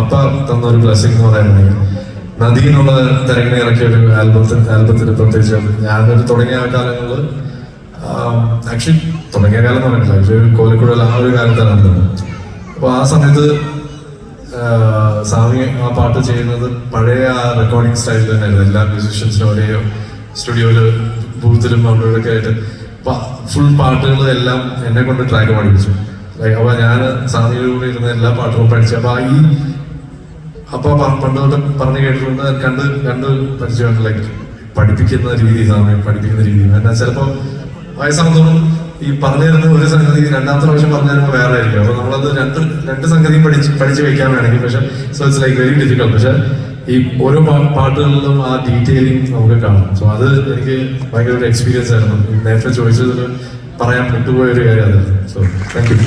അപ്പ തന്ന ഒരു ബ്ലെസ്സിംഗ് എന്ന് പറയുന്നത് നദി എന്നുള്ള തിരഞ്ഞെ ഇറക്കിയ ഒരു ആൽബത്തിന് പ്രത്യേകിച്ച് ഞാനൊരു തുടങ്ങിയ കാലങ്ങളിൽ ആക്ച്വലി തുടങ്ങിയ കാലം എന്ന് പറഞ്ഞില്ല പക്ഷേ കോഴിക്കോട് ആ ഒരു കാലത്താണ് നടന്നത്. അപ്പോൾ ആ സമയത്ത് സാമി ആ പാട്ട് ചെയ്യുന്നത് പഴയ ആ റെക്കോർഡിങ് സ്റ്റൈലിൽ തന്നെയായിരുന്നു. എല്ലാ മ്യൂസീഷ്യൻസിനും ഒരേ സ്റ്റുഡിയോയില് ബൂത്തിലും അവിടെയൊക്കെ ആയിട്ട് ഫുൾ പാട്ടുകൾ എല്ലാം എന്നെ കൊണ്ട് ട്രാക്ക് പഠിപ്പിച്ചു. അപ്പൊ ഞാൻ സാമിയുടെ കൂടെ ഇരുന്ന എല്ലാ പാട്ടുകളും പഠിച്ചു. അപ്പൊ പണ്ട് തൊട്ട് പറഞ്ഞു കേട്ടിട്ടുണ്ട്, കണ്ട് പഠിച്ചുകൊണ്ട് ലൈക്ക് പഠിപ്പിക്കുന്ന രീതി, സാമി പഠിപ്പിക്കുന്ന രീതി എന്നാൽ ചിലപ്പോ വയസ്സാകുന്നതോറും ഈ പറഞ്ഞു തരുന്ന ഒരു സംഗതി രണ്ടാമത്തെ പ്രാവശ്യം പറഞ്ഞു തരുമ്പോൾ വേറെ ആയിരിക്കും. അപ്പൊ നമ്മളത് രണ്ട് സംഗതിയും പഠിച്ച് വെക്കാൻ വേണമെങ്കിൽ പക്ഷെ so it's like very difficult. പക്ഷെ ഈ ഓരോ പാട്ടുകളിലും ആ ഡീറ്റെയിലിംഗ് നമുക്ക് കാണാം. സോ അത് എനിക്ക് ഭയങ്കര ഒരു എക്സ്പീരിയൻസ് ആയിരുന്നു. നേരത്തെ ചോദിച്ചതിൽ പറയാൻ വിട്ടുപോയ ഒരു കാര്യം അതായിരുന്നു. So thank you.